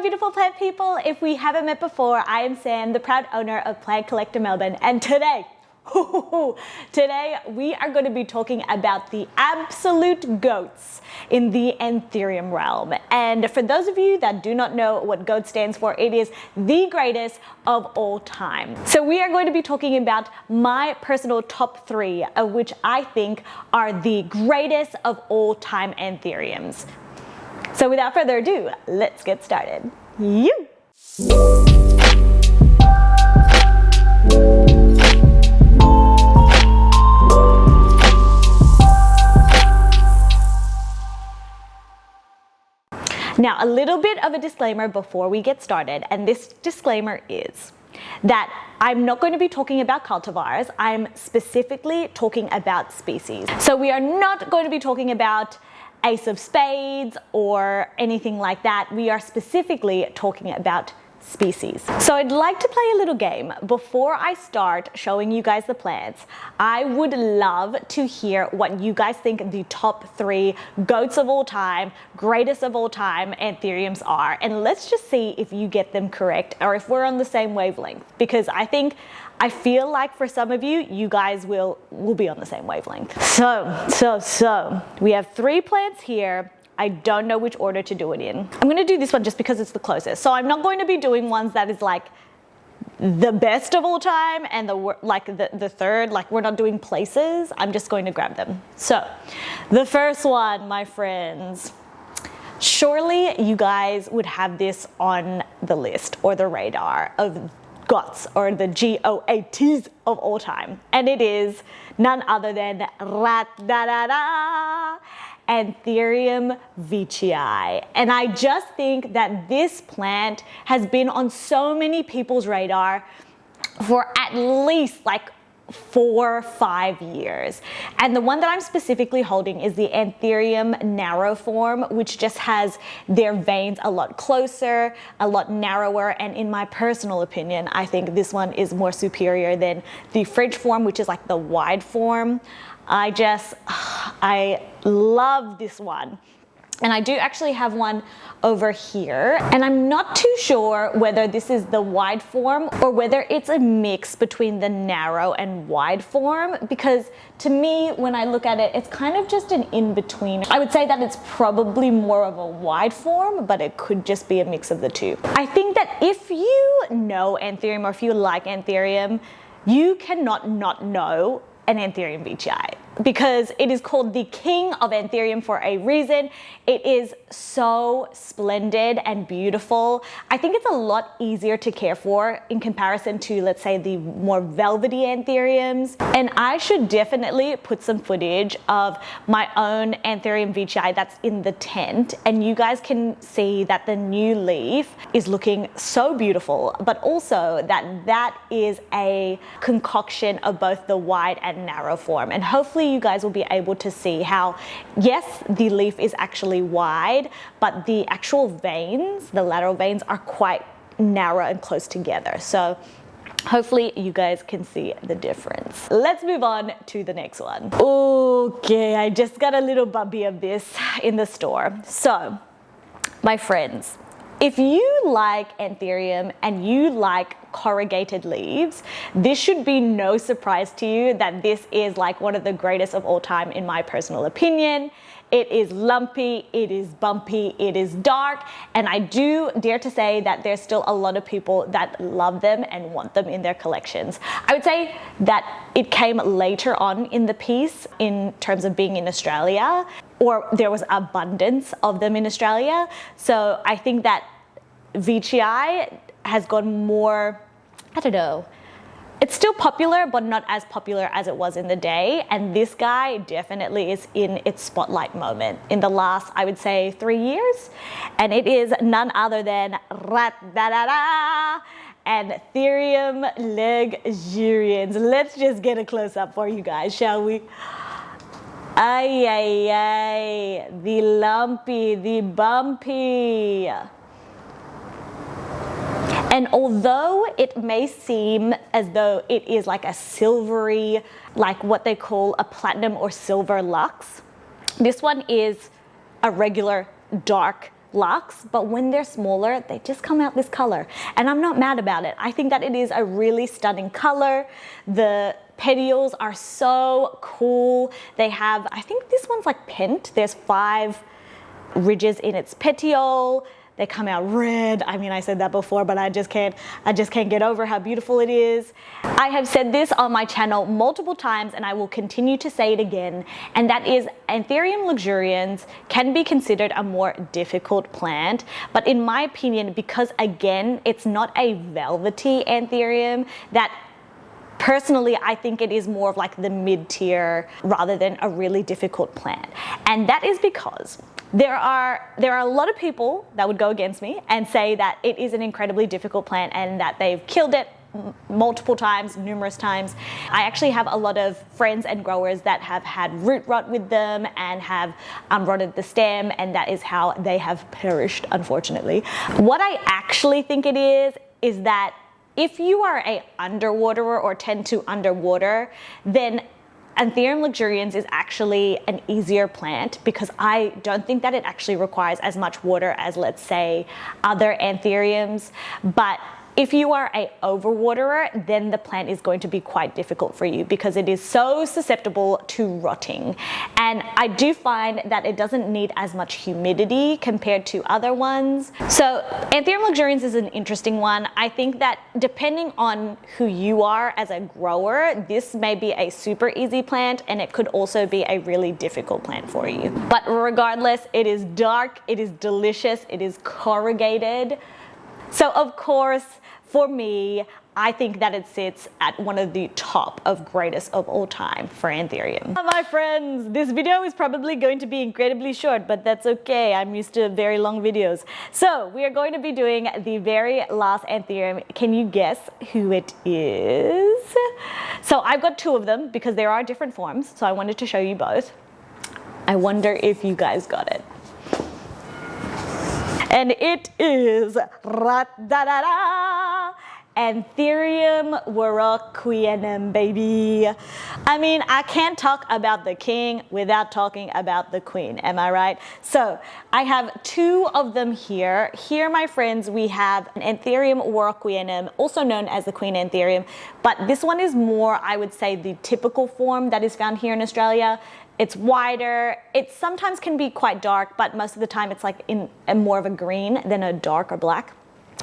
beautiful plant people. If we haven't met before, I am Sam, the proud owner of Plant Collector Melbourne, and today we are going to be talking about the absolute goats in the Anthurium realm. And for those of you that do not know what GOAT stands for, it is the greatest of all time. So we are going to be talking about my personal top 3, of which I think are the greatest of all time Anthuriums. So without further ado, let's get started. Now, a little bit of a disclaimer before we get started, and this disclaimer is that I'm not going to be talking about cultivars. I'm specifically talking about species. So we are not going to be talking about Ace of Spades or anything like that. We are specifically talking about species. So I'd like to play a little game. Before I start showing you guys the plants, I would love to hear what you guys think the top 3 goats of all time, greatest of all time Anthuriums are. And let's just see if you get them correct or if we're on the same wavelength, because I feel like for some of you, you guys will be on the same wavelength. So we have 3 plants here. I don't know which order to do it in. I'm gonna do this one just because it's the closest. So I'm not going to be doing ones that is like the best of all time and the third, like we're not doing places. I'm just going to grab them. So the first one, my friends, surely you guys would have this on the list or the radar of GOATs, or the GOATs of all time. And it is none other than Anthurium veitchii. And I just think that this plant has been on so many people's radar for at least like 4 or 5 years. And the one that I'm specifically holding is the Anthurium narrow form, which just has their veins a lot closer, a lot narrower, and in my personal opinion, I think this one is more superior than the fridge form, which is like the wide form. I love this one. And I do actually have one over here, and I'm not too sure whether this is the wide form or whether it's a mix between the narrow and wide form, because to me, when I look at it, it's kind of just an in-between. I would say that it's probably more of a wide form, but it could just be a mix of the two. I think that if you know Anthurium, or if you like Anthurium, you cannot not know an Anthurium veitchii, because it is called the king of Anthurium for a reason. It is so splendid and beautiful. I think it's a lot easier to care for in comparison to, let's say, the more velvety Anthuriums. And I should definitely put some footage of my own Anthurium veitchii that's in the tent, and you guys can see that the new leaf is looking so beautiful, but also that is a concoction of both the wide and narrow form. And hopefully you guys will be able to see how, yes, the leaf is actually wide, but the actual veins, the lateral veins, are quite narrow and close together. So hopefully you guys can see the difference. Let's move on to the next one. Okay, I just got a little bumpy of this in the store. So, my friends, if you like Anthurium and you like corrugated leaves, this should be no surprise to you that this is like one of the greatest of all time in my personal opinion. It is lumpy, it is bumpy, it is dark, and I do dare to say that there's still a lot of people that love them and want them in their collections. I would say that it came later on in the piece in terms of being in Australia, or there was abundance of them in Australia. So I think that veitchii has gone more, I don't know, it's still popular, but not as popular as it was in the day. And this guy definitely is in its spotlight moment in the last, I would say, 3 years. And it is none other than Anthurium luxurians. Let's just get a close up for you guys, shall we? Ay, ay, ay, the lumpy, the bumpy. And although it may seem as though it is like a silvery, like what they call a platinum or silver lux, this one is a regular dark lux, but when they're smaller, they just come out this color. And I'm not mad about it. I think that it is a really stunning color. The petioles are so cool. They have, I think this one's like pent. There's 5 ridges in its petiole. They come out red. I mean, I said that before, but I just can't get over how beautiful it is. I have said this on my channel multiple times, and I will continue to say it again, and that is Anthurium luxurians can be considered a more difficult plant, but in my opinion, because again, it's not a velvety Anthurium, that personally, I think it is more of like the mid-tier rather than a really difficult plant. And that is because there are a lot of people that would go against me and say that it is an incredibly difficult plant and that they've killed it multiple times, numerous times. I actually have a lot of friends and growers that have had root rot with them and have rotted the stem, and that is how they have perished, unfortunately. What I actually think it is that if you are a underwaterer or tend to underwater, then Anthurium luxurians is actually an easier plant because I don't think that it actually requires as much water as, let's say, other Anthuriums. But if you are a overwaterer, then the plant is going to be quite difficult for you because it is so susceptible to rotting. And I do find that it doesn't need as much humidity compared to other ones. So Anthurium luxurians is an interesting one. I think that depending on who you are as a grower, this may be a super easy plant and it could also be a really difficult plant for you. But regardless, it is dark, it is delicious, it is corrugated. So of course, for me, I think that it sits at one of the top of greatest of all time for Anthurium. My friends, this video is probably going to be incredibly short, but that's okay. I'm used to very long videos. So we are going to be doing the very last Anthurium. Can you guess who it is? So I've got 2 of them because there are different forms. So I wanted to show you both. I wonder if you guys got it. And it is Anthurium warocqueanum, baby. I mean, I can't talk about the king without talking about the queen, am I right? So I have 2 of them here. Here, my friends, we have an Anthurium warocqueanum, also known as the queen Anthurium, but this one is more, I would say, the typical form that is found here in Australia. It's wider, it sometimes can be quite dark, but most of the time it's like in a more of a green than a dark or black.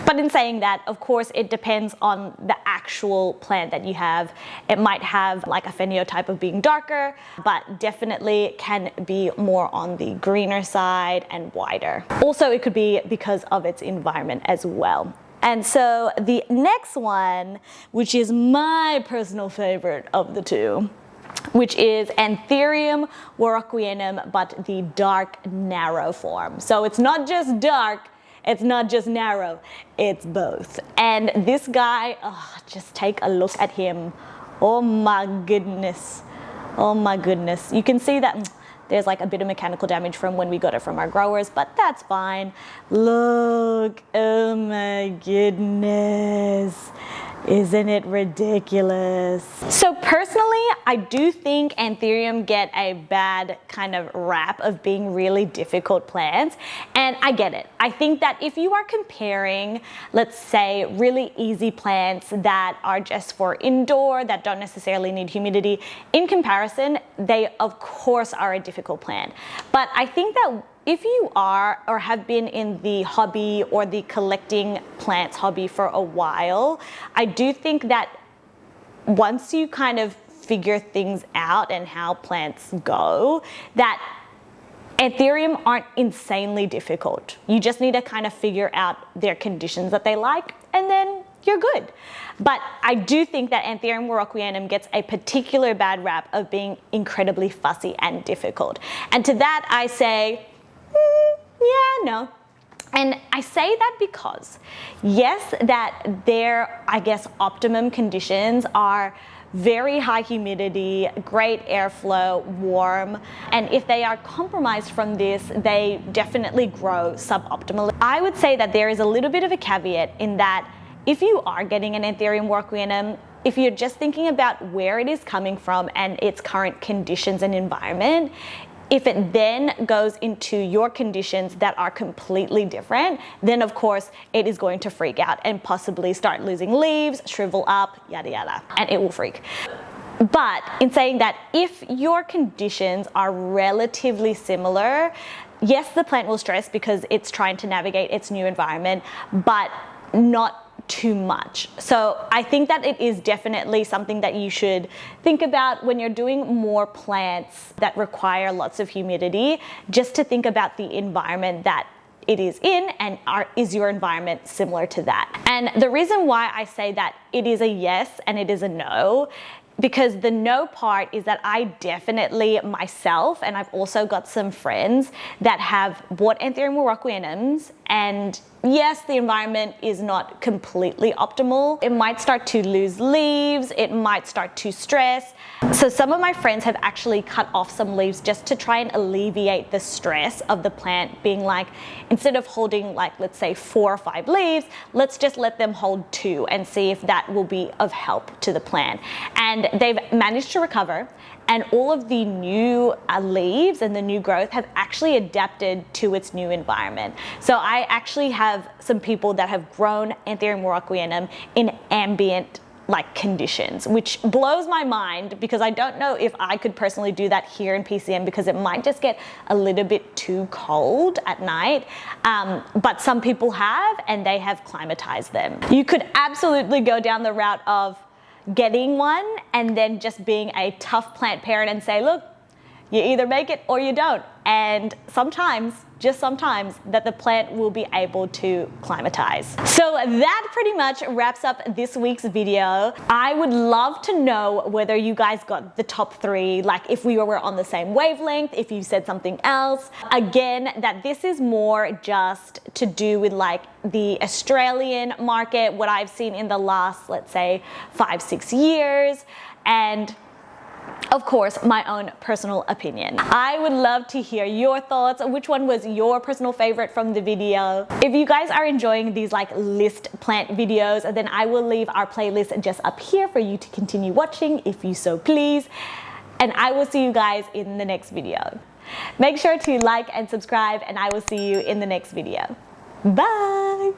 But in saying that, of course, it depends on the actual plant that you have. It might have like a phenotype of being darker, but definitely can be more on the greener side and wider. Also, it could be because of its environment as well. And so the next one, which is my personal favorite of the 2, which is Anthurium warocqueanum, but the dark narrow form. So it's not just dark, it's not just narrow, it's both. And this guy, just take a look at him. Oh my goodness. Oh my goodness. You can see that there's like a bit of mechanical damage from when we got it from our growers, but that's fine. Look, oh my goodness. Isn't it ridiculous? So personally, I do think Anthurium get a bad kind of rap of being really difficult plants, and I get it. I think that if you are comparing, let's say, really easy plants that are just for indoor, that don't necessarily need humidity, in comparison, they of course are a difficult plant. But I think that if you are or have been in the hobby or the collecting plants hobby for a while, I do think that once you kind of figure things out and how plants go, that Anthurium aren't insanely difficult. You just need to kind of figure out their conditions that they like, and then you're good. But I do think that Anthurium warocqueanum gets a particular bad rap of being incredibly fussy and difficult. And to that I say, yeah, no. And I say that because, yes, that their, I guess, optimum conditions are very high humidity, great airflow, warm, and if they are compromised from this, they definitely grow suboptimally. I would say that there is a little bit of a caveat in that if you are getting an Anthurium warocqueanum, if you're just thinking about where it is coming from and its current conditions and environment, If it then goes into your conditions that are completely different, then of course it is going to freak out and possibly start losing leaves, shrivel up, yada yada, and it will freak. But in saying that, if your conditions are relatively similar, yes, the plant will stress because it's trying to navigate its new environment, but not too much. So I think that it is definitely something that you should think about when you're doing more plants that require lots of humidity, just to think about the environment that it is in, and is your environment similar to that. And the reason why I say that it is a yes and it is a no, because the no part is that I definitely myself, and I've also got some friends that have bought Anthurium moroccanums, and yes, the environment is not completely optimal. It might start to lose leaves, it might start to stress. So some of my friends have actually cut off some leaves just to try and alleviate the stress of the plant, being like, instead of holding like, let's say 4 or 5 leaves, let's just let them hold 2 and see if that will be of help to the plant. And they've managed to recover, and all of the new leaves and the new growth have actually adapted to its new environment. So I actually have some people that have grown Anthurium moroccanum in ambient conditions, which blows my mind, because I don't know if I could personally do that here in PCM, because it might just get a little bit too cold at night. But some people have, and they have climatized them. You could absolutely go down the route of getting one and then just being a tough plant parent and say, look, you either make it or you don't. And sometimes, just sometimes, that the plant will be able to climatize. So that pretty much wraps up this week's video. I would love to know whether you guys got the top 3, like if we were on the same wavelength, if you said something else. Again, that this is more just to do with like the Australian market, what I've seen in the last, let's say, 5-6 years, and of course, my own personal opinion. I would love to hear your thoughts. Which one was your personal favorite from the video? If you guys are enjoying these like list plant videos, then I will leave our playlist just up here for you to continue watching if you so please. And I will see you guys in the next video. Make sure to like and subscribe, and I will see you in the next video. Bye!